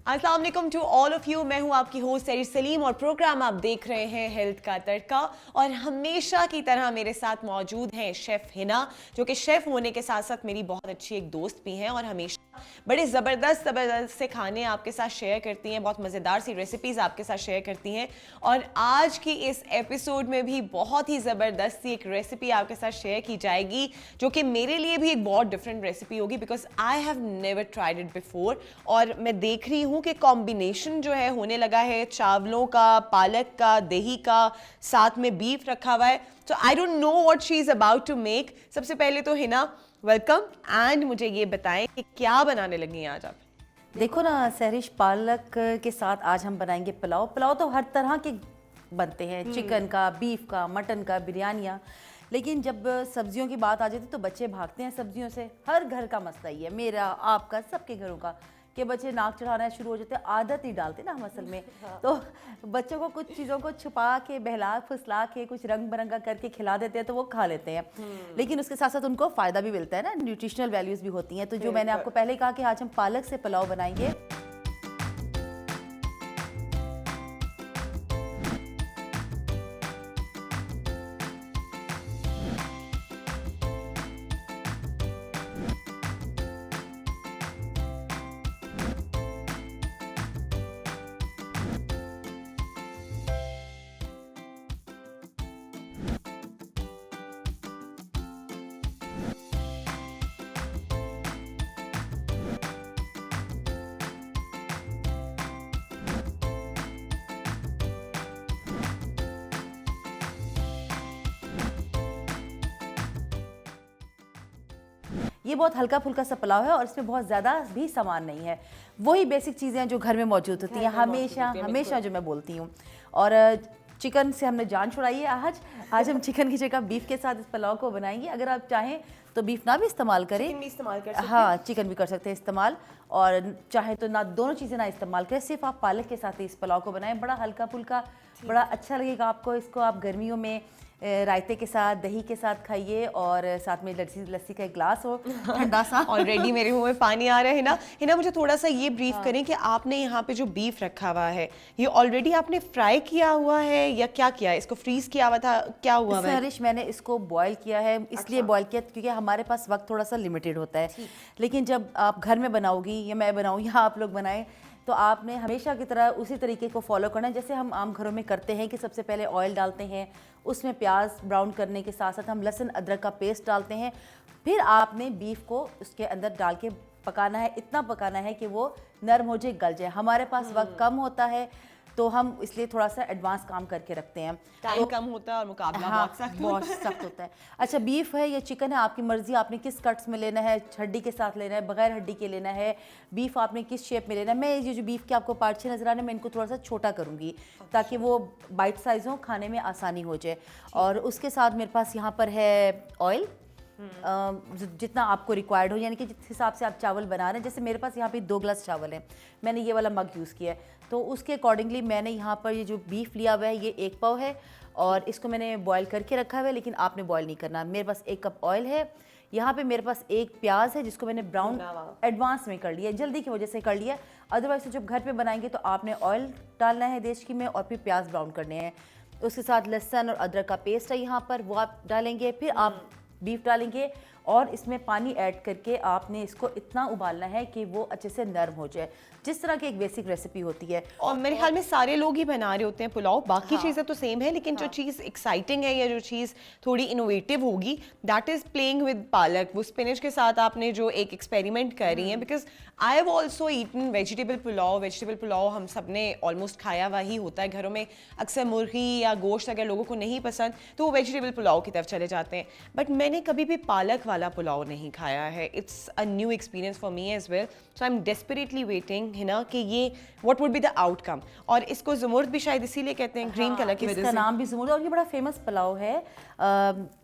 अस्सलाम वालेकुम to all of you. मैं हूं आपकी होस्ट सैरी सलीम और प्रोग्राम आप देख रहे हैं हेल्थ का तड़का। और हमेशा की तरह मेरे साथ मौजूद हैं शेफ़ हिना, जो कि शेफ़ होने के साथ साथ मेरी बहुत अच्छी एक दोस्त भी हैं और हमेशा बड़े ज़बरदस्त से खाने आपके साथ शेयर करती हैं, बहुत मज़ेदार सी रेसिपीज़ आपके साथ शेयर करती हैं। और आज की इस एपिसोड में भी बहुत ही ज़बरदस्त सी एक रेसिपी आपके साथ शेयर की जाएगी, जो कि मेरे लिए भी एक बहुत डिफरेंट रेसिपी होगी because I have never tried it before. और मैं देख रही हूँ कि कॉम्बिनेशन जो है होने लगा है चावलों का, पालक का, दही का, साथ में बीफ रखा हुआ है। तो I don't know what she is about to make. सबसे पहले तो हिना वेलकम एंड मुझे ये बताएं कि क्या बनाने लगी हैं आज आप। देखो ना सहरिश, पालक के साथ आज हम बनाएंगे पुलाव। पुलाव तो हर तरह के बनते हैं, चिकन का, बीफ का, मटन का, बिरयानियाँ। लेकिन जब सब्जियों की बात आ जाती है तो बच्चे भागते हैं सब्जियों से। हर घर का मसला ही है, मेरा, आपका, सबके घरों का, कि बच्चे नाक चढ़ाना शुरू हो जाते हैं। आदत ही डालते ना हम असल में। तो बच्चों को कुछ चीज़ों को छुपा के, बहला फुसला के, कुछ रंग बिरंगा करके खिला देते हैं तो वो खा लेते हैं। लेकिन उसके साथ साथ उनको फ़ायदा भी मिलता है ना, न्यूट्रिशनल वैल्यूज़ भी होती हैं। तो जो मैंने आपको पहले कहा कि आज हम पालक से पुलाव बनाएंगे। ये बहुत हल्का फुल्का सा पुलाव है और इसमें बहुत ज़्यादा भी सामान नहीं है। वही बेसिक चीज़ें हैं जो घर में मौजूद होती हैं, हमेशा जो मैं बोलती हूँ। और चिकन से हमने जान छुड़ाई है। आज हम चिकन की जगह बीफ के साथ इस पुलाव को बनाएंगे। अगर आप चाहें तो बीफ ना भी इस्तेमाल करें, चिकन भी इस्तेमाल कर सकते हैं। हाँ, चिकन भी कर सकते हैं इस्तेमाल। और चाहे तो ना, दोनों चीज़ें ना इस्तेमाल करें, सिर्फ आप पालक के साथ ही इस पुलाव को बनाएं। बड़ा हल्का फुल्का, बड़ा अच्छा लगेगा आपको। इसको आप गर्मियों में रायते के साथ, दही के साथ खाइए और साथ में लस्सी का एक ग्लास हो ठंडा सा। ऑलरेडी मेरे मुंह में पानी आ रहा है ना। हिना मुझे थोड़ा सा ये ब्रीफ करें कि आपने यहाँ पे जो बीफ रखा हुआ है ये ऑलरेडी आपने फ्राई किया हुआ है या क्या किया है? इसको फ्रीज किया हुआ था, क्या हुआ है? सहरिश, मैंने इसको बॉयल किया है। इसलिए बॉयल किया क्योंकि हमारे पास वक्त थोड़ा सा लिमिटेड होता है। लेकिन जब आप घर में बनाओगी या मैं बनाऊँ या आप लोग बनाएं तो आपने हमेशा की तरह उसी तरीके को फॉलो करना है जैसे हम आम घरों में करते हैं कि सबसे पहले ऑयल डालते हैं, उसमें प्याज ब्राउन करने के साथ साथ हम लहसुन अदरक का पेस्ट डालते हैं। फिर आपने बीफ को उसके अंदर डाल के पकाना है, इतना पकाना है कि वो नरम हो जाए, गल जाए। हमारे पास वक्त कम होता है तो हम इसलिए थोड़ा सा एडवांस काम करके रखते हैं। टाइम कम होता है और मुकाबला बहुत सख्त होता है। अच्छा, बीफ है या चिकन है, आपकी मर्जी, आपने किस कट्स में लेना है, हड्डी के साथ लेना है, बगैर हड्डी के लेना है, बीफ आपने किस शेप में लेना है। मैं ये जो बीफ के आपको पार्ट छः नजर आने, मैं इनको थोड़ा सा छोटा करूँगी ताकि वो बाइट साइज हो, खाने में आसानी हो जाए। और उसके साथ मेरे पास यहाँ पर है ऑयल, जितना आपको रिक्वायर्ड हो, यानी कि जिस हिसाब से आप चावल बना रहे हैं। जैसे मेरे पास यहाँ पे 2 गिलास चावल हैं, मैंने ये वाला मग यूज़ किया है, तो उसके अकॉर्डिंगली मैंने यहाँ पर ये जो बीफ लिया हुआ है ये 1 पाव है और इसको मैंने बॉयल करके रखा हुआ है। लेकिन आपने बॉयल नहीं करना। मेरे पास 1 कप ऑयल है, यहाँ पे मेरे पास 1 प्याज है जिसको मैंने ब्राउन एडवांस में कर लिया, जल्दी की वजह से कर लिया। अदरवाइज तो जब घर पे बनाएंगे तो आपने ऑयल डालना है देश की में और फिर प्याज ब्राउन करने हैं। उसके साथ लहसुन और अदरक का पेस्ट है यहाँ पर, वो आप डालेंगे। फिर आप बीफ डालेंगे और इसमें पानी ऐड करके आपने इसको इतना उबालना है कि वो अच्छे से नरम हो जाए, जिस तरह की एक बेसिक रेसिपी होती है। और मेरे ख्याल में सारे लोग ही बना रहे होते हैं पुलाव, बाकी चीज़ें तो सेम है, लेकिन जो चीज़ एक्साइटिंग है या जो चीज़ थोड़ी इनोवेटिव होगी दैट इज़ प्लेइंग विद पालक। वो स्पिनच के साथ आपने जो एक एक्सपेरिमेंट कर रही हैं, because I have also eaten vegetable pulao. Vegetable pulao हम सब ने ऑलमोस्ट खाया हुआ ही होता है घरों में। अक्सर मुर्गी या गोश्त अगर लोगों को नहीं पसंद तो वो वेजिटेबल पुलाव की तरफ चले जाते हैं, बट मैंने कभी भी पालक वाला पुलाव नहीं खाया है। It's a new experience for me as well, so I am desperately waiting Hina कि ये what would be the outcome. और इसको ज़ुमुर्द भी शायद इसीलिए कहते हैं, ग्रीन कलर की वजह से। इसका नाम भी ज़ुमुर्द, और ये बड़ा फेमस पुलाव है।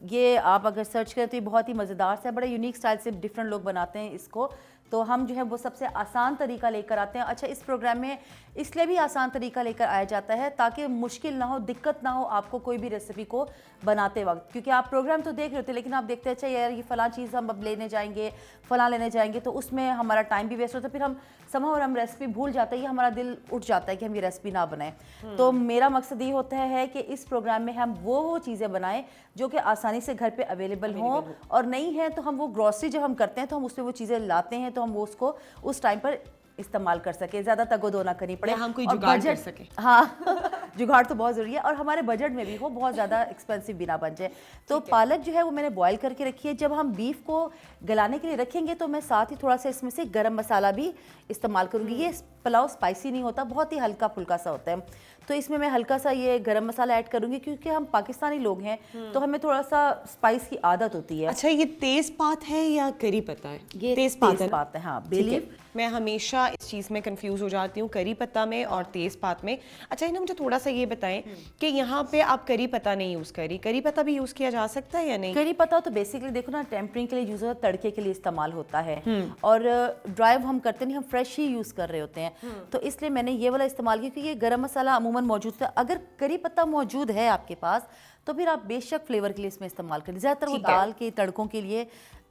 ये आप अगर सर्च करें तो ये बहुत ही मज़ेदार सा, बड़ा यूनिक स्टाइल से डिफरेंट लोग बनाते हैं इसको। तो हम जो है वो सबसे आसान तरीका लेकर आते हैं। अच्छा, इस प्रोग्राम में इसलिए भी आसान तरीका लेकर आया जाता है ताकि मुश्किल ना हो, दिक्कत ना हो आपको कोई भी रेसिपी को बनाते वक्त, क्योंकि आप प्रोग्राम तो देख रहे होते हैं लेकिन आप देखते हैं अच्छा यार ये फ़लाँ चीज़ हम अब लेने जाएंगे, फ़लाँ लेने जाएंगे, तो उसमें हमारा टाइम भी वेस्ट होता है, फिर हम और हम रेसिपी भूल जाते हैं, हमारा दिल उठ जाता है कि हम ये रेसिपी ना बनाएं। तो मेरा मकसद ये होता है कि इस प्रोग्राम में हम वो चीज़ें बनाएं जो कि आसानी से घर पे अवेलेबल हों, और नहीं है तो हम वो ग्रॉसरी जब हम करते हैं तो हम उसमें वो चीज़ें लाते हैं तो हम वो उसको उस टाइम पर इस्तेमाल कर सके, ज़्यादा तगो-दो ना करनी पड़े, हम कोई और जुगाड़ कर बजट सके। हाँ जुगाड़ तो बहुत ज़रूरी है, और हमारे बजट में भी हो, बहुत ज़्यादा एक्सपेंसिव भी ना बन जाए। तो पालक जो है वो मैंने बॉयल करके रखी है। जब हम बीफ को गलाने के लिए रखेंगे तो मैं साथ ही थोड़ा सा इसमें से गरम मसाला भी इस्तेमाल करूँगी। ये पुलाव स्पाइसी नहीं होता, बहुत ही हल्का फुल्का सा होता है, तो इसमें मैं हल्का सा ये गरम मसाला ऐड करूँगी क्योंकि हम पाकिस्तानी लोग हैं तो हमें थोड़ा सा स्पाइस की आदत होती है। अच्छा, ये तेज़पात है या करी पत्ता है? ये तेज़पात है, हाँ, बे लीफ। मैं हमेशा इस चीज़ में कंफ्यूज हो जाती हूँ, करी पत्ता में और तेज़पात में। अच्छा, इन्हें मुझे थोड़ा सा ये बताएं कि यहाँ पे आप करी पत्ता नहीं यूज़ करी, करी पत्ता भी यूज़ किया जा सकता है या नहीं? करी पत्ता तो बेसिकली देखो ना, टेम्परिंग के लिए यूज़ होता है, तड़के के लिए इस्तेमाल होता है, और ड्राई हम करते नहीं, हम फ्रेश ही यूज़ कर रहे होते हैं, तो इसलिए मैंने ये वाला इस्तेमाल किया क्योंकि ये गरम मसाला अमूमन मौजूद है। अगर करी पत्ता मौजूद है आपके पास तो फिर आप बेशक फ्लेवर के लिए इसमें इस्तेमाल करें, ज़्यादातर वो दाल के तड़कों के लिए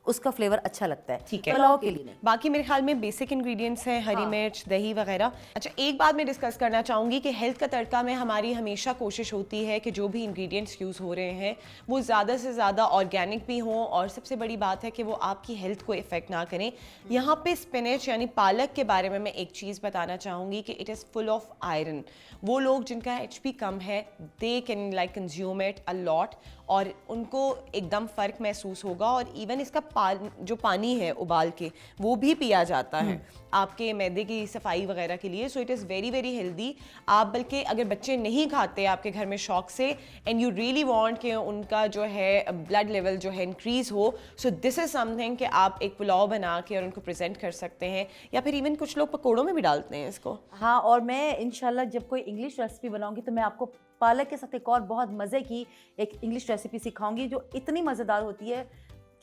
उसका फ्लेवर अच्छा लगता है, ठीक है, पुलाव के लिए नहीं। बाकी मेरे ख्याल में बेसिक इंग्रेडिएंट्स हैं, हरी मिर्च, दही वगैरह। अच्छा, एक बात मैं डिस्कस करना चाहूँगी कि हेल्थ का तड़का में हमारी हमेशा कोशिश होती है कि जो भी इंग्रेडिएंट्स यूज़ हो रहे हैं वो ज़्यादा से ज़्यादा ऑर्गेनिक भी हों, और सबसे बड़ी बात है कि वो आपकी हेल्थ को इफ़ेक्ट ना करें। यहाँ पे स्पिनच यानी पालक के बारे में मैं एक चीज़ बताना चाहूँगी कि it is full of iron. वो लोग जिनका HP कम है, they can like consume it a lot, और उनको एकदम फ़र्क महसूस होगा। और इवन इसका जो पानी है उबाल के वो भी पिया जाता है आपके मैदे की सफाई वगैरह के लिए। So it is very very healthy. आप बल्कि अगर बच्चे नहीं खाते आपके घर में शौक से, एंड यू रियली वांट कि उनका जो है ब्लड लेवल जो है इंक्रीज़ हो, सो दिस इज़ समथिंग कि आप एक पुलाव बना के और उनको प्रेजेंट कर सकते हैं, या फिर इवन कुछ लोग पकौड़ों में भी डालते हैं इसको। हाँ, और मैं इंशाल्लाह जब कोई इंग्लिश रेसिपी बनाऊंगी तो मैं आपको पालक के साथ एक और बहुत मज़े की एक इंग्लिश रेसिपी सिखाऊंगी जो इतनी मज़ेदार होती है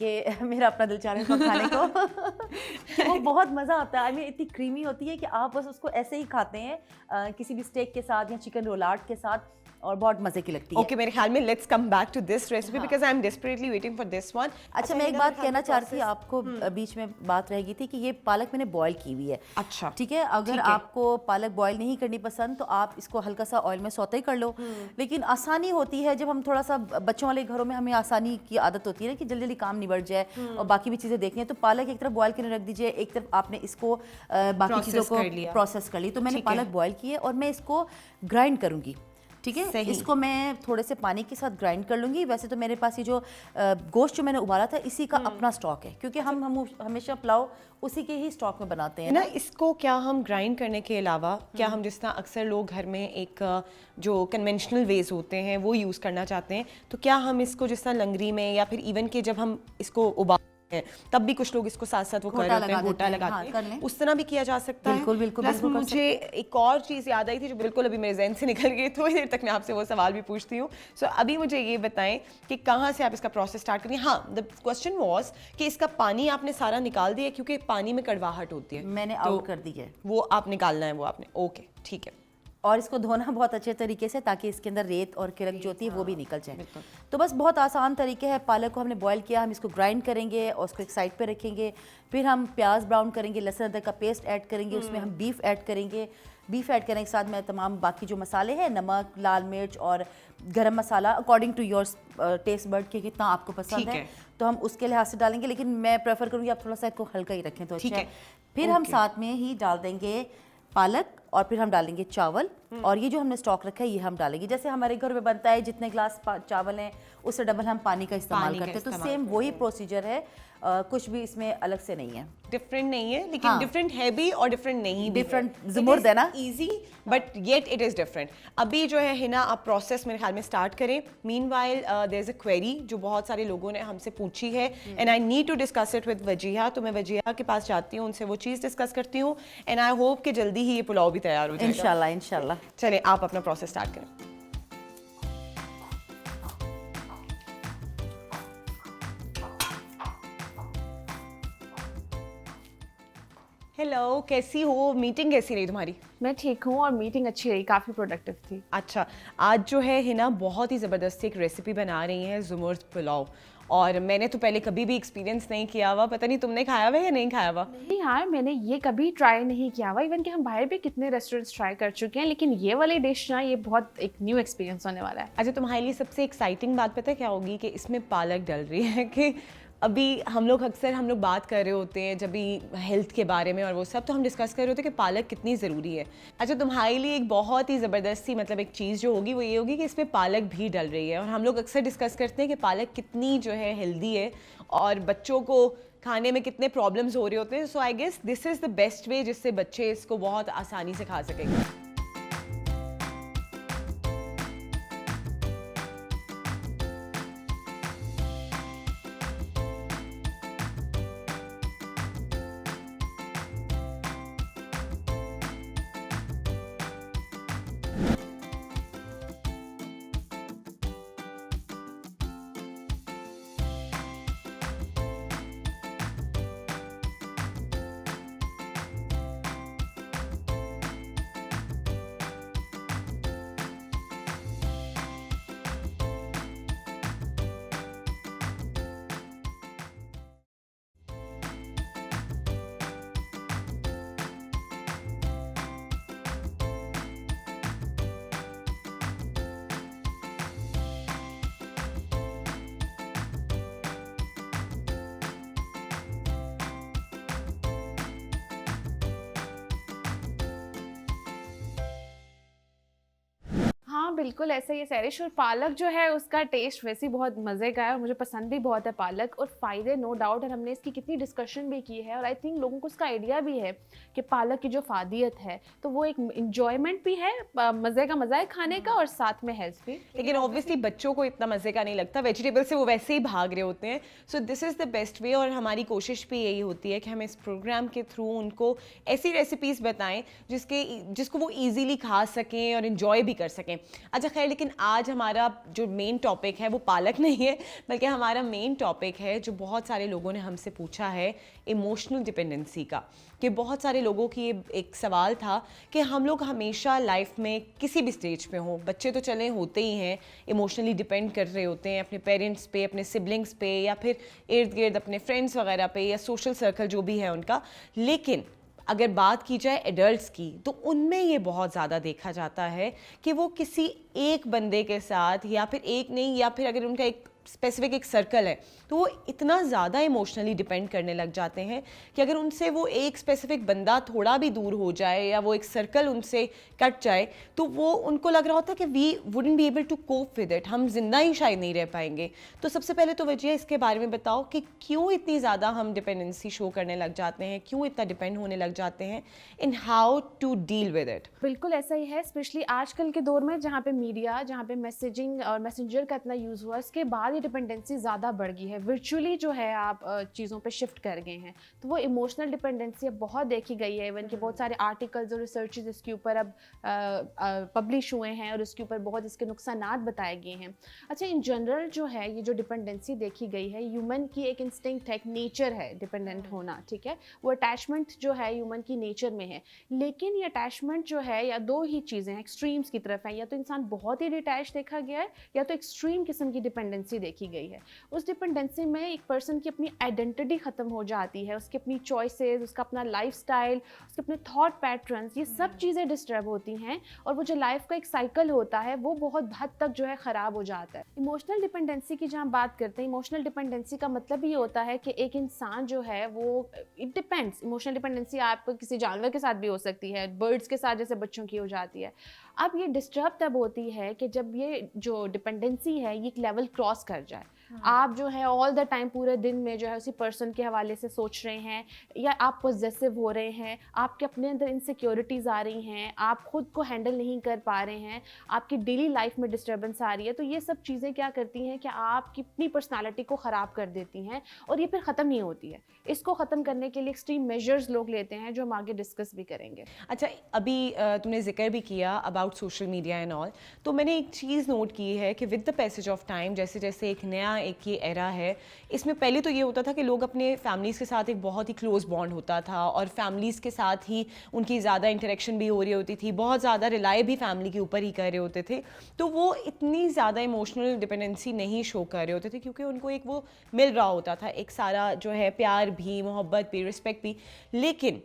कि मेरा अपना दिल चाह रहा है खाने को। वो बहुत मज़ा आता है, आई मीन इतनी क्रीमी होती है कि आप बस उसको ऐसे ही खाते हैं किसी भी स्टेक के साथ या चिकन रोलाट के साथ, और बहुत मज़े की लगती है। ओके, मेरे ख्याल में let's come back to this recipe because I am desperately waiting for this one. अच्छा, मैं एक बात कहना चाह रही थी आपको, बीच में बात रह गई थी कि ये पालक मैंने बॉयल की हुई है। अच्छा, ठीक है, अगर आपको पालक बॉयल नहीं करनी पसंद तो आप इसको हल्का सा ऑयल में सौते कर लो, लेकिन आसानी होती है जब हम थोड़ा सा बच्चों वाले घरों में हमें आसानी की आदत होती है ना कि जल्दी जल्दी काम निबट जाए और बाकी भी चीज़ें देखनी है, तो पालक एक तरफ बॉयल करने रख दीजिए, एक तरफ आपने इसको बाकी चीज़ों को प्रोसेस कर ली। तो मैंने पालक बॉयल की है और मैं इसको ग्राइंड करूँगी। ठीक है, इसको मैं थोड़े से पानी के साथ ग्राइंड कर लूँगी। वैसे तो मेरे पास ये जो गोश्त जो मैंने उबाला था इसी का अपना स्टॉक है, क्योंकि हम हमेशा पुलाव उसी के ही स्टॉक में बनाते हैं ना। इसको क्या हम ग्राइंड करने के अलावा क्या हम जिस तरह अक्सर लोग घर में एक जो कन्वेंशनल वेज होते हैं वो यूज़ करना चाहते हैं, तो क्या हम इसको जिस तरह लंगरी में या फिर इवन के जब हम इसको उबालते हैं तब भी कुछ लोग इसको साथ साथ वो कर रहे हैं, घोटा लगाते हैं, उस तरह भी किया जा सकता है? बिल्कुल बिल्कुल प्लस मुझे एक और चीज़ याद आई थी जो बिल्कुल अभी मेरे जहन से निकल गई, थोड़ी देर तक मैं आपसे वो सवाल भी पूछती हूँ। सो अभी मुझे ये बताएं कि कहाँ से आप इसका प्रोसेस स्टार्ट करें। हाँ, द क्वेश्चन वाज कि इसका पानी आपने सारा निकाल दिया क्योंकि पानी में कड़वाहट होती है, मैंने आउट कर दी है, वो आप निकालना है, वो आपने, ओके ठीक है। और इसको धोना बहुत अच्छे तरीके से ताकि इसके अंदर रेत और किरक जो होती है वो भी निकल जाए। तो बस बहुत आसान तरीके है। पालक को हमने बॉयल किया, हम इसको ग्राइंड करेंगे और उसको एक साइड पे रखेंगे, फिर हम प्याज ब्राउन करेंगे, लहसुन अदरक का पेस्ट ऐड करेंगे, उसमें हम बीफ ऐड करेंगे। बीफ ऐड करने के साथ में तमाम बाकी जो मसाले हैं, नमक, लाल मिर्च और garam masala according to your taste bud के कितना आपको पसंद है तो हम उसके लिहाज से डालेंगे, लेकिन मैं प्रेफर करूँगी आप थोड़ा सा इसको हल्का ही रखें तो अच्छा है। फिर हम साथ में ही डाल देंगे पालक और फिर हम डालेंगे चावल, और ये जो हमने स्टॉक रखा है ये हम डालेंगे। जैसे हमारे घर में बनता है जितने ग्लास चावल हैं उससे डबल हम पानी का इस्तेमाल करते हैं, तो सेम वही प्रोसीजर है, कुछ भी इसमें अलग से नहीं है, डिफरेंट नहीं है, लेकिन डिफरेंट है भी और डिफरेंट नहीं भी। डिफरेंट ज़रूर है ना, easy but yet it is different. अभी जो है हिना आप प्रोसेस मेरे ख्याल में स्टार्ट करें। Meanwhile there is a query जो बहुत सारे लोगों ने हमसे पूछी है and I need to discuss it with Wajiha, तो मैं वजीहा के पास जाती हूँ, उनसे वो चीज़ डिस्कस करती हूँ एंड आई होप कि जल्दी ही ये पुलाव भी तैयार हो जाएगा इंशाल्लाह इंशाल्लाह। चलें आप अपना प्रोसेस स्टार्ट करें। हेलो, कैसी हो? मीटिंग कैसी रही तुम्हारी? मैं ठीक हूँ और मीटिंग अच्छी रही, काफ़ी प्रोडक्टिव थी। अच्छा, आज जो है हिना बहुत ही ज़बरदस्त एक रेसिपी बना रही हैं, ज़ुमुर्द पुलाव। और मैंने तो पहले कभी भी एक्सपीरियंस नहीं किया हुआ, पता नहीं तुमने खाया हुआ है या नहीं खाया हुआ? नहीं यार, मैंने ये कभी ट्राई नहीं किया हुआ, इवन कि हम बाहर भी कितने रेस्टोरेंट्स ट्राई कर चुके हैं, लेकिन ये वाली डिश ना, ये बहुत एक न्यू एक्सपीरियंस होने वाला है। अच्छा, तुम्हारे लिए सबसे एक्साइटिंग बात पता है क्या होगी? कि इसमें पालक डल रही है। कि अभी हम लोग बात कर रहे होते हैं जब भी हेल्थ के बारे में और वो सब, तो हम डिस्कस कर रहे होते हैं कि पालक कितनी ज़रूरी है। अच्छा, तुम्हारे लिए एक बहुत ही ज़बरदस्त सी मतलब एक चीज़ जो होगी वो ये होगी कि इसमें पालक भी डल रही है। और हम लोग अक्सर डिस्कस करते हैं कि पालक कितनी जो है हेल्दी है और बच्चों को खाने में कितने प्रॉब्लम्स हो रहे होते हैं। So I guess this is the best way जिससे बच्चे इसको बहुत आसानी से खा सकेंगे। हाँ, बिल्कुल ऐसा ही है सैरिश, और पालक जो है उसका टेस्ट वैसे ही बहुत मज़े का है और मुझे पसंद भी बहुत है पालक, और फ़ायदे नो डाउट, और हमने इसकी कितनी डिस्कशन भी की है, और आई थिंक लोगों को उसका आइडिया भी है कि पालक की जो फ़ादियत है तो वो एक इन्जॉयमेंट भी है, मज़े का मज़ा है खाने का, और साथ में हेल्थ भी। लेकिन ऑब्वियसली बच्चों को इतना मज़े का नहीं लगता, वेजिटेबल से वो वैसे ही भाग रहे होते हैं। So this is the best वे। और हमारी कोशिश भी यही होती है कि हम इस प्रोग्राम के थ्रू उनको ऐसी रेसिपीज़ बताएं जिसको वो ईजीली खा सकें और इन्जॉय भी कर सकें। अच्छा खैर, लेकिन आज हमारा जो मेन टॉपिक है वो पालक नहीं है, बल्कि हमारा मेन टॉपिक है जो बहुत सारे लोगों ने हमसे पूछा है, इमोशनल डिपेंडेंसी का। कि बहुत सारे लोगों की ये एक सवाल था कि हम लोग हमेशा लाइफ में किसी भी स्टेज पे हों, बच्चे तो चले होते ही हैं, इमोशनली डिपेंड कर रहे होते हैं अपने पेरेंट्स पे, अपने सिबलिंग्स पे, या फिर इर्द गिर्द अपने फ्रेंड्स वगैरह पे, या सोशल सर्कल जो भी है उनका। लेकिन अगर बात की जाए एडल्ट्स की, तो उनमें ये बहुत ज़्यादा देखा जाता है कि वो किसी एक बंदे के साथ, या फिर एक नहीं, या फिर अगर उनका एक स्पेसिफिक एक सर्कल है, तो वो इतना ज़्यादा इमोशनली डिपेंड करने लग जाते हैं कि अगर उनसे वो एक स्पेसिफिक बंदा थोड़ा भी दूर हो जाए या वो एक सर्कल उनसे कट जाए, तो वो उनको लग रहा होता है कि we wouldn't be able to cope with it, हम जिंदा ही शायद नहीं रह पाएंगे। तो सबसे पहले तो वजह इसके बारे में बताओ कि क्यों इतनी ज़्यादा हम डिपेंडेंसी शो करने लग जाते हैं, क्यों इतना डिपेंड होने लग जाते हैं, in how to deal with it. बिल्कुल ऐसा ही है, स्पेशली आजकल के दौर में जहाँ पे मीडिया, जहाँ पे मैसेजिंग और मैसेंजर का इतना यूज़ हुआ, इसके बाद ये डिपेंडेंसी ज़्यादा बढ़ गई है। वर्चुअली जो है आप चीज़ों पे शिफ्ट कर गए हैं, तो वो इमोशनल डिपेंडेंसी अब बहुत देखी गई है। इवन कि बहुत सारे आर्टिकल्स और रिसर्चेस इसके ऊपर अब पब्लिश हुए हैं और इसके ऊपर बहुत इसके नुकसानात बताए गए हैं। अच्छा, इन जनरल जो है ये जो डिपेंडेंसी देखी गई है, ह्यूमन की एक इंस्टिंक्ट है, नेचर है डिपेंडेंट होना, ठीक है, वो अटैचमेंट जो है ह्यूमन की नेचर में है। लेकिन ये अटैचमेंट जो है, या दो ही चीज़ें हैं, एक्सट्रीम्स की तरफ है, या तो इंसान बहुत ही डिटैच देखा गया है, या तो एक्सट्रीम किस्म की डिपेंडेंसी देखी गई है। उस डिपेंडेंसी में एक पर्सन की अपनी आइडेंटिटी ख़त्म हो जाती है, उसकी अपनी चॉइसेस, उसका अपना लाइफस्टाइल, उसके अपने थॉट पैटर्न्स, ये सब चीज़ें डिस्टर्ब होती हैं, और वो जो लाइफ का एक साइकिल होता है वो बहुत हद तक जो है ख़राब हो जाता है। इमोशनल डिपेंडेंसी की जहाँ बात करते हैं, इमोशनल डिपेंडेंसी का मतलब ये होता है कि एक इंसान जो है वो, इट डिपेंड्स, इमोशनल डिपेंडेंसी आप किसी जानवर के साथ भी हो सकती है, बर्ड्स के साथ जैसे बच्चों की हो जाती है। अब ये डिस्टर्ब तब होती है कि जब ये जो डिपेंडेंसी है ये एक लेवल क्रॉस कर जाए। आप जो है ऑल द टाइम पूरे दिन में जो है उसी पर्सन के हवाले से सोच रहे हैं, या आप पॉजेसिव हो रहे हैं, आपके अपने अंदर इनसिक्योरिटीज़ आ रही हैं, आप खुद को हैंडल नहीं कर पा रहे हैं, आपकी डेली लाइफ में डिस्टर्बेंस आ रही है, तो ये सब चीज़ें क्या करती हैं कि आपकी अपनी पर्सनालिटी को ख़राब कर देती हैं, और ये फिर ख़त्म नहीं होती है। इसको ख़त्म करने के लिए एक्सट्रीम मेजर्स लोग लेते हैं, जो हम आगे डिस्कस भी करेंगे। अच्छा, अभी तुमने जिक्र भी किया about social media and all, तो मैंने एक चीज़ नोट की है कि with the passage of time, जैसे जैसे एक नया एक ये एरा है, इसमें पहले तो ये होता था कि लोग अपने फैमिलीज़ के साथ एक बहुत ही क्लोज बॉन्ड होता था और फैमिलीज़ के साथ ही उनकी ज़्यादा इंटरेक्शन भी हो रही होती थी, बहुत ज़्यादा रिलाय भी फैमिली के ऊपर ही कर रहे होते थे, तो वो इतनी ज़्यादा इमोशनल डिपेंडेंसी नहीं शो कर रहे होते थे क्योंकि उनको एक वो मिल रहा होता था, एक सारा जो है प्यार भी, मोहब्बत भी, रिस्पेक्ट भी। लेकिन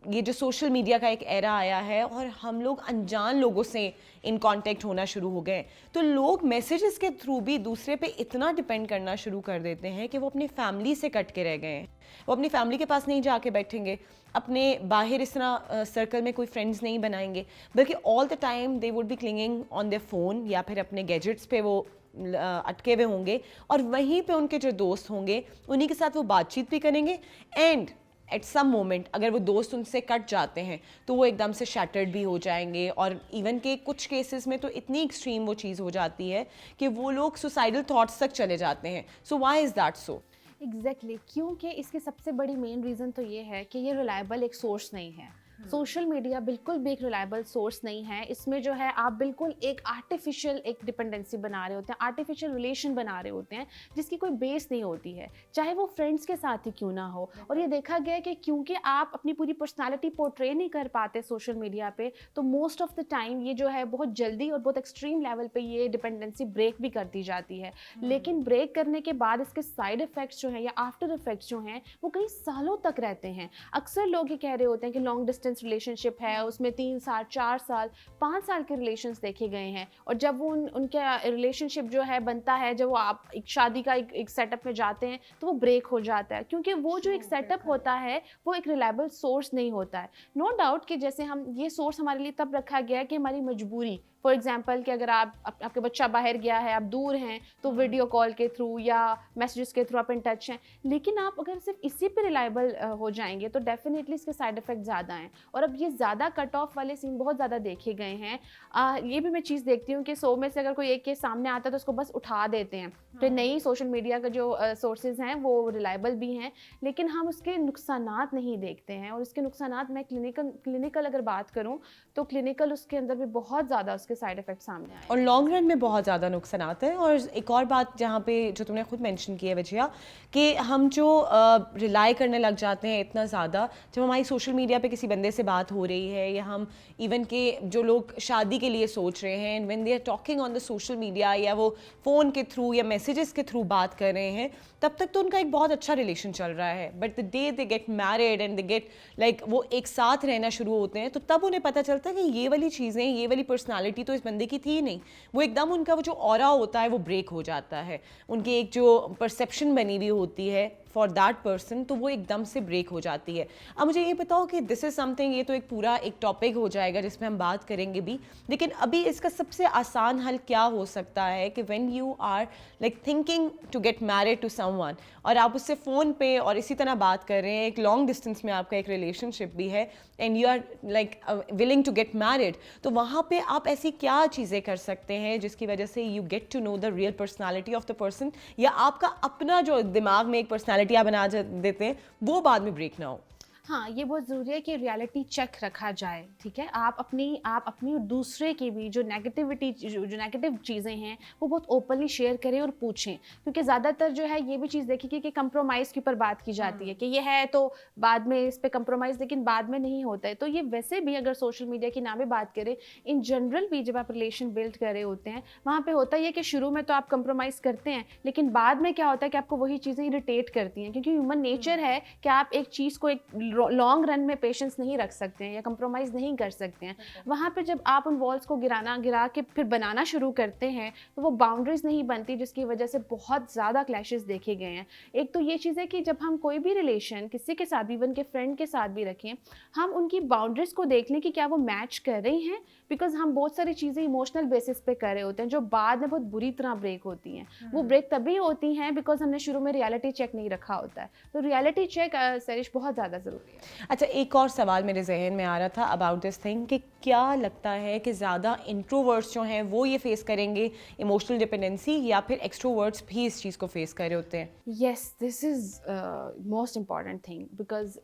ये जो सोशल मीडिया का एक एरा आया है और हम लोग अनजान लोगों से इन कांटेक्ट होना शुरू हो गए, तो लोग मैसेजेस के थ्रू भी दूसरे पे इतना डिपेंड करना शुरू कर देते हैं कि वो अपनी फैमिली से कट के रह गए हैं। वो अपनी फैमिली के पास नहीं जाके बैठेंगे, अपने बाहर इस तरह सर्कल में कोई फ्रेंड्स नहीं बनाएंगे, बल्कि all the time they would be clinging on their phone या फिर अपने गैजेट्स पे वो अटके हुए होंगे और वहीं पे उनके जो दोस्त होंगे उन्हीं के साथ वो बातचीत भी करेंगे एंड एट सम मोमेंट अगर वो दोस्त उनसे कट जाते हैं तो वो एकदम से शैटर्ड भी हो जाएंगे और इवन के कुछ केसेस में तो इतनी एक्सट्रीम वो चीज़ हो जाती है कि वो लोग सुसाइडल थॉट्स तक चले जाते हैं। So why is that so? Exactly क्योंकि इसकी सबसे बड़ी मेन रीज़न तो ये है कि ये रिलायबल एक सोर्स नहीं है। सोशल मीडिया बिल्कुल भी एक रिलायबल सोर्स नहीं है। इसमें जो है आप बिल्कुल एक आर्टिफिशियल एक डिपेंडेंसी बना रहे होते हैं, आर्टिफिशियल रिलेशन बना रहे होते हैं जिसकी कोई बेस नहीं होती है, चाहे वो फ्रेंड्स के साथ ही क्यों ना हो। और ये देखा गया है कि क्योंकि आप अपनी पूरी पर्सनालिटी पोर्ट्रे नहीं कर पाते सोशल मीडिया पे, तो मोस्ट ऑफ द टाइम ये जो है बहुत जल्दी और बहुत एक्सट्रीम लेवल पे ये डिपेंडेंसी ब्रेक भी कर दी जाती है। लेकिन ब्रेक करने के बाद इसके साइड इफ़ेक्ट्स जो हैं या आफ्टर इफ़ेक्ट्स जो हैं वो कई सालों तक रहते हैं। अक्सर लोग ये कह रहे होते हैं कि लॉन्ग डिस्टेंस रिलेशनशिप है, उसमें 3 साल 4 साल 5 साल के रिलेशंस देखे गए हैं, और जब वो उनका रिलेशनशिप जो है बनता है, जब वो आप एक शादी का एक सेटअप में जाते हैं तो वो ब्रेक हो जाता है क्योंकि वो जो एक सेटअप होता है वो एक रिलायबल सोर्स नहीं होता है। नो डाउट कि जैसे हम ये सोर्स हमारे लिए तब रखा गया है कि हमारी मजबूरी, फॉर एग्जाम्पल कि अगर आपके बच्चा बाहर गया है, आप दूर हैं, तो वीडियो कॉल के थ्रू या मैसेजेस के थ्रू आप इन टच हैं। लेकिन आप अगर सिर्फ इसी पे रिलायबल हो जाएंगे तो डेफिनेटली इसके साइड इफ़ेक्ट ज़्यादा हैं। और अब ये ज़्यादा कट ऑफ वाले सीन बहुत ज़्यादा देखे गए हैं। ये भी मैं चीज़ देखती हूँ कि 100 में से अगर कोई एक केस सामने आता है तो उसको बस उठा देते हैं। तो नई सोशल मीडिया का जो सोर्सेज हैं वो रिलायबल भी हैं, लेकिन हम उसके नुकसानात नहीं देखते हैं। और उसके नुकसानात, मैं क्लिनिकल अगर बात करूँ तो क्लिनिकल उसके अंदर भी बहुत ज़्यादा उसके साइड इफ़ेक्ट सामने आए और लॉन्ग रन में बहुत ज़्यादा नुकसानात हैं। और एक और बात जहाँ पे जो तुमने खुद मेंशन की है विजया, कि हम जो रिलाई करने लग जाते हैं इतना ज़्यादा, जब हमारी सोशल मीडिया पे किसी बंदे से बात हो रही है या हम इवन के जो लोग शादी के लिए सोच रहे हैं, when they are talking on the social media या वो फ़ोन के थ्रू या मैसेजेस के थ्रू बात कर रहे हैं, तब तक तो उनका एक बहुत अच्छा रिलेशन चल रहा है। But the day they get married and they get like वो एक साथ रहना शुरू होते हैं, तो तब उन्हें पता चलता है कि ये वाली चीज़ें, ये वाली पर्सनालिटी तो इस बंदे की थी नहीं। वो एकदम उनका वो जो ऑरा होता है वो ब्रेक हो जाता है, उनकी एक जो परसेप्शन बनी हुई होती है फॉर दैट पर्सन, तो वो एकदम से ब्रेक हो जाती है। अब मुझे ये बताओ कि दिस इज़ समथिंग, ये तो एक पूरा एक टॉपिक हो जाएगा जिसमें हम बात करेंगे भी, लेकिन अभी इसका सबसे आसान हल क्या हो सकता है कि when you are like thinking to get married to someone और आप उससे फ़ोन पे और इसी तरह बात कर रहे हैं, एक लॉन्ग डिस्टेंस में आपका एक रिलेशनशिप भी है and you are like willing to get married, तो वहाँ पे आप ऐसी क्या चीज़ें कर सकते हैं जिसकी वजह से you get to know the real personality of the person, या आपका अपना जो दिमाग में एक पर्सनालिटी आप बना देते हैं वो बाद में ब्रेक ना हो? हाँ, ये बहुत ज़रूरी है कि रियलिटी चेक रखा जाए, ठीक है। आप अपनी और दूसरे की भी जो नेगेटिव चीज़ें हैं वो बहुत ओपनली शेयर करें और पूछें, क्योंकि ज़्यादातर जो है ये भी चीज़ देखिए कि कंप्रोमाइज़ के ऊपर बात की जाती है कि ये है तो बाद में इस पे कंप्रोमाइज़, लेकिन बाद में नहीं होता है। तो ये वैसे भी अगर सोशल मीडिया की ना भी बात करें, इन जनरल भी जब आप रिलेशन बिल्ड कर रहे होते हैं वहाँ पर होता ही है कि शुरू में तो आप कंप्रोमाइज़ करते हैं, लेकिन बाद में क्या होता है कि आपको वही चीज़ें इरिटेट करती हैं, क्योंकि ह्यूमन नेचर है कि आप एक चीज़ को एक लॉन्ग रन में पेशेंस नहीं रख सकते हैं या कंप्रोमाइज़ नहीं कर सकते हैं। वहाँ पे जब आप उन वॉल्स को गिरा के फिर बनाना शुरू करते हैं तो वो बाउंड्रीज नहीं बनती, जिसकी वजह से बहुत ज़्यादा क्लैशेस देखे गए हैं। एक तो ये चीज़ है कि जब हम कोई भी रिलेशन किसी के साथ भी, इवन के फ्रेंड के साथ भी रखें, हम उनकी बाउंड्रीज को देख लें कि क्या वो मैच कर रही हैं, बिकॉज हम बहुत सारी चीज़ें इमोशनल बेसिस पे कर रहे होते हैं जो बाद में बहुत बुरी तरह ब्रेक होती हैं। वो ब्रेक तभी होती हैं बिकॉज हमने शुरू में रियलिटी चेक नहीं रखा होता है। तो रियलिटी चेक सरिश बहुत ज़्यादा ज़रूरी रही है। अच्छा, एक और सवाल मेरे जहन में आ रहा था अबाउट दिस थिंग कि क्या लगता है कि ज़्यादा इंट्रोवर्ट्स जो हैं वो ये फेस करेंगे इमोशनल डिपेंडेंसी, या फिर एक्सट्रोवर्ट्स भी इस चीज़ को फेस कर रहे होते हैं? Yes, this is most important thing because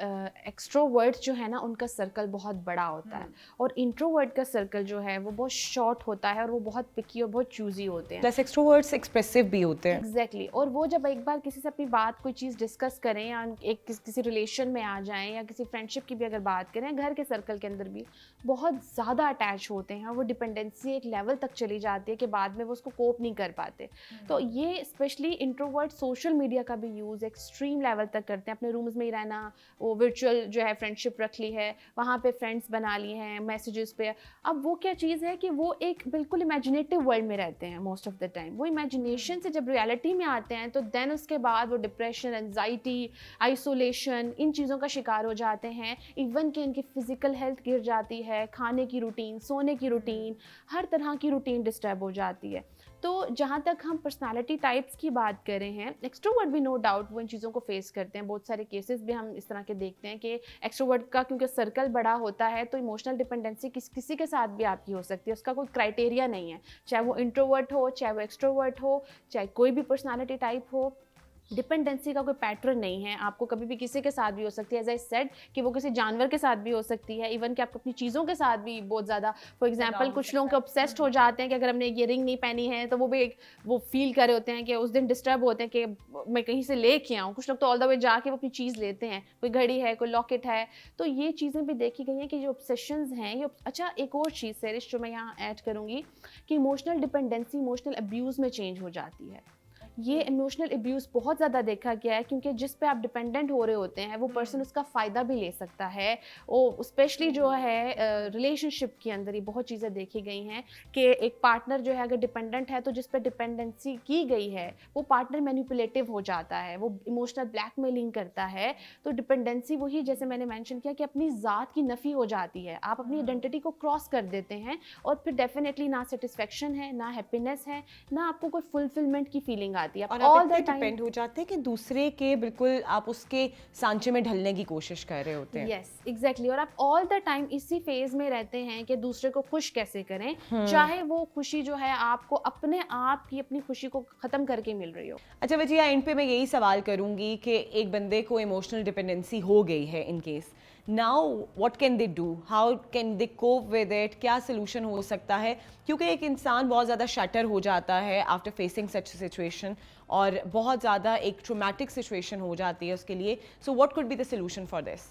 extrovert जो है ना उनका सर्कल बहुत बड़ा होता है और इंट्रोवर्ट का सर्कल जो है वो बहुत शॉर्ट होता है और वो बहुत पिकी और बहुत चूजी होते हैं। प्लस एक्सट्रोवर्ट्स एक्सप्रेसिव भी होते हैं। एग्जैक्टली और वो जब एक बार किसी से अपनी बात कोई चीज़ डिस्कस करें या किसी रिलेशन में आ जाएं या किसी फ्रेंडशिप की भी अगर बात करें, घर के सर्कल के अंदर भी बहुत ज़्यादा अटैच होते हैं, वो डिपेंडेंसी एक लेवल तक चली जाती है कि बाद में वो उसको कोप नहीं कर पाते। तो ये स्पेशली इंट्रोवर्ट सोशल मीडिया का भी यूज़ एक्सट्रीम लेवल तक करते हैं, अपने रूम्स में ही रहना, वो वर्चुअल जो है फ्रेंडशिप रख ली है, वहाँ पे फ्रेंड्स बना ली हैं मैसेजेस पे। अब वो क्या चीज़ है कि वो एक बिल्कुल इमेजिनेटिव वर्ल्ड में रहते हैं मोस्ट ऑफ द टाइम। वो इमेजिनेशन से जब रियलिटी में आते हैं तो देन उसके बाद वो डिप्रेशन, एंजाइटी, आइसोलेशन, इन चीज़ों का शिकार हो जाते हैं। इवन कि इनकी फिजिकल हेल्थ गिर जाती है, खाने की रूटीन, सोने की रूटीन, हर तरह की रूटीन डिस्टर्ब हो जाती है। तो जहाँ तक हम पर्सनालिटी टाइप्स की बात कर रहे हैं, एक्सट्रोवर्ट भी नो डाउट वो इन चीज़ों को फेस करते हैं। बहुत सारे केसेस भी हम इस तरह के देखते हैं कि एक्सट्रोवर्ट का क्योंकि सर्कल बड़ा होता है तो इमोशनल डिपेंडेंसी किसी के साथ भी आपकी हो सकती है, उसका कोई क्राइटेरिया नहीं है, चाहे वो इंट्रोवर्ट हो, चाहे वो एक्सट्रोवर्ट हो, चाहे कोई भी पर्सनालिटी टाइप हो। डिपेंडेंसी का कोई पैटर्न नहीं है, आपको कभी भी किसी के साथ भी हो सकती है। एज आई सेड कि वो किसी जानवर के साथ भी हो सकती है, इवन कि आपको अपनी चीज़ों के साथ भी बहुत ज़्यादा, फॉर एग्जांपल कुछ लोग ऑब्सेस्ड हो जाते हैं कि अगर हमने ये रिंग नहीं पहनी है तो वो भी वो फील कर रहे होते हैं कि उस दिन डिस्टर्ब होते हैं कि मैं कहीं से लेके आऊँ। कुछ लोग तो ऑल द वे जाके वो अपनी चीज़ लेते हैं, कोई घड़ी है, कोई लॉकेट है। तो ये चीज़ें भी देखी गई हैं कि जो ऑब्सेशंस हैं ये अच्छा, एक और चीज़ सेरिश जो मैं यहाँ ऐड करूँगी कि इमोशनल डिपेंडेंसी इमोशनल अब्यूज़ में चेंज हो जाती है। ये इमोशनल अब्यूज़ बहुत ज़्यादा देखा गया है क्योंकि जिस पे आप डिपेंडेंट हो रहे होते हैं वो पर्सन उसका फ़ायदा भी ले सकता है। वो स्पेशली जो है रिलेशनशिप के अंदर ये बहुत चीज़ें देखी गई हैं कि एक पार्टनर जो है अगर डिपेंडेंट है तो जिस पे डिपेंडेंसी की गई है वो पार्टनर मैनिपुलेटिव हो जाता है, वो इमोशनल ब्लैकमेलिंग करता है। तो डिपेंडेंसी वही जैसे मैंने मेंशन किया कि अपनी ज़ात की नफ़ी हो जाती है, आप अपनी आइडेंटिटी को क्रॉस कर देते हैं और फिर डेफिनेटली ना सेटिस्फेक्शन है, ना हैप्पीनेस है, ना आपको कोई फुलफिलमेंट की फीलिंग आती है। और आप इतने डिपेंड हो जाते हैं कि दूसरे के बिल्कुल आप उसके सांचे में ढलने की कोशिश कर रहे होते हैं। यस एग्जैक्टली, और आप ऑल द टाइम इसी फेज में रहते हैं कि दूसरे को खुश कैसे करें, चाहे वो खुशी जो है आपको अपने आप की अपनी खुशी को खत्म करके मिल रही हो। अच्छा वजिया, एंड पे मैं यही सवाल करूंगी कि एक बंदे को इमोशनल डिपेंडेंसी हो गई है in case, now what can they do, how can they cope with it, क्या सोल्यूशन हो सकता है? क्योंकि एक इंसान बहुत ज़्यादा शटर हो जाता है आफ्टर फेसिंग सच सिचुएशन और बहुत ज़्यादा एक ट्रॉमेटिक सिचुएशन हो जाती है उसके लिए। So what could be the solution for this?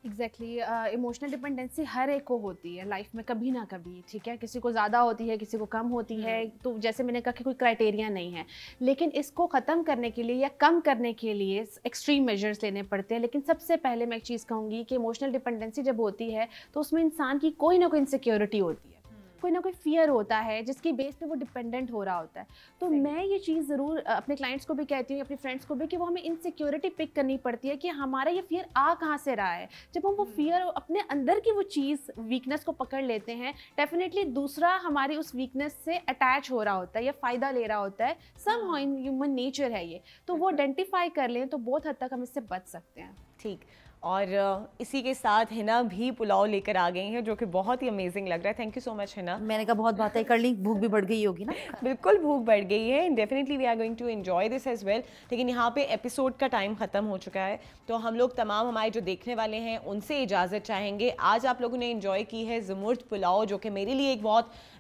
Exactly, emotional dependency हर एक को होती है लाइफ में कभी ना कभी, ठीक है, किसी को ज़्यादा होती है, किसी को कम होती है। तो जैसे मैंने कहा कि कोई क्राइटेरिया नहीं है, लेकिन इसको ख़त्म करने के लिए या कम करने के लिए एक्सट्रीम मेजर्स लेने पड़ते हैं। लेकिन सबसे पहले मैं एक चीज़ कहूँगी कि इमोशनल डिपेंडेंसी जब होती है तो उसमें इंसान की कोई ना कोई इनसिक्योरिटी होती है, कोई ना कोई फियर होता है जिसकी बेस पे वो डिपेंडेंट हो रहा होता है। तो मैं ये चीज़ ज़रूर अपने क्लाइंट्स को भी कहती हूँ, अपने फ्रेंड्स को भी, कि वो हमें इनसिक्योरिटी पिक करनी पड़ती है कि हमारा ये फियर आ कहाँ से रहा है। जब हम वो फियर अपने अंदर की वो चीज़ वीकनेस को पकड़ लेते हैं, डेफिनेटली दूसरा हमारी उस वीकनेस से अटैच हो रहा होता है या फ़ायदा ले रहा होता है। सम इन ह्यूमन नेचर है ये, तो वो आइडेंटिफाई कर लें तो बहुत हद तक हम इससे बच सकते हैं। ठीक, और इसी के साथ हिना भी पुलाव लेकर आ गई हैं जो कि बहुत ही अमेजिंग लग रहा है। Thank you so much Hina. मैंने कहा बहुत बातें कर ली, भूख भी बढ़ गई होगी ना। बिल्कुल भूख बढ़ गई है, definitely we are going to enjoy this as well. लेकिन यहाँ पे एपिसोड का टाइम ख़त्म हो चुका है, तो हम लोग तमाम हमारे जो देखने वाले हैं उनसे इजाज़त चाहेंगे। आज आप लोगों ने एंजॉय की है ज़मुर्द पुलाव, जो कि मेरे लिए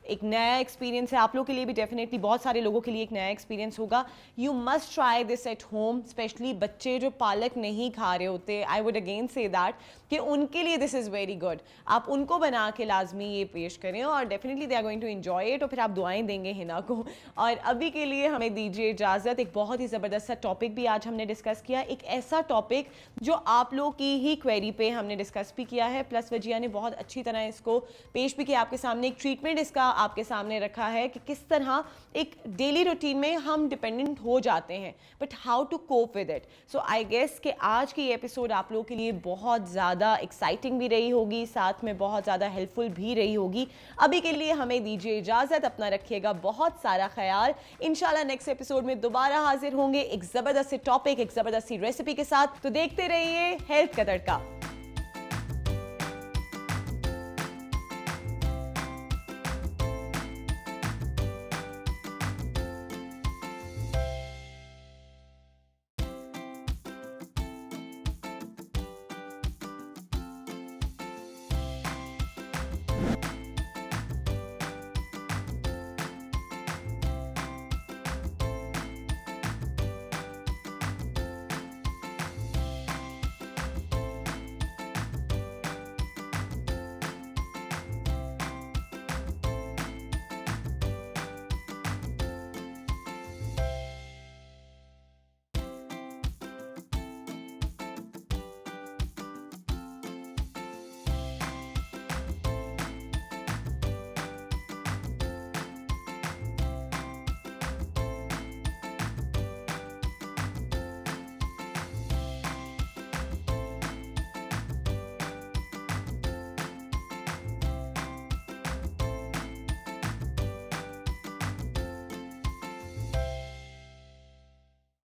एक नया एक्सपीरियंस है, आप लोगों के लिए भी डेफिनेटली बहुत सारे लोगों के लिए एक नया एक्सपीरियंस होगा। You must try this at home, specially बच्चे जो पालक नहीं खा रहे होते, I would again say that कि उनके लिए दिस इज़ वेरी गुड। आप उनको बना के लाजमी ये पेश करें और definitely they are going to enjoy it, और फिर आप दुआएं देंगे हिना को। और अभी के लिए हमें दीजिए इजाज़त। एक बहुत ही ज़बरदस्त सा टॉपिक भी आज हमने डिस्कस किया, एक ऐसा टॉपिक जो आप लोग की ही क्वेरी पे हमने डिस्कस भी किया है, प्लस वजिया ने बहुत अच्छी तरह इसको पेश भी किया आपके सामने। एक ट्रीटमेंट इसका आपके सामने रखा है कि किस तरह एक डेली रूटीन में हम डिपेंडेंट हो जाते हैं, but how to cope with it. So I guess कि आज की एपिसोड आप लोगों के लिए बहुत ज़्यादा एक्साइटिंग भी रही होगी, साथ में बहुत ज़्यादा हेल्पफुल भी रही होगी। अभी के लिए हमें दीजिए इजाज़त, अपना रखिएगा बहुत सारा ख्याल। इंशाल्लाह नेक्स्ट एपिसोड में दोबारा हाजिर होंगे एक ज़बरदस्त टॉपिक, एक ज़बरदस्त रेसिपी के साथ। तो देखते रहिए हेल्थ का तड़का।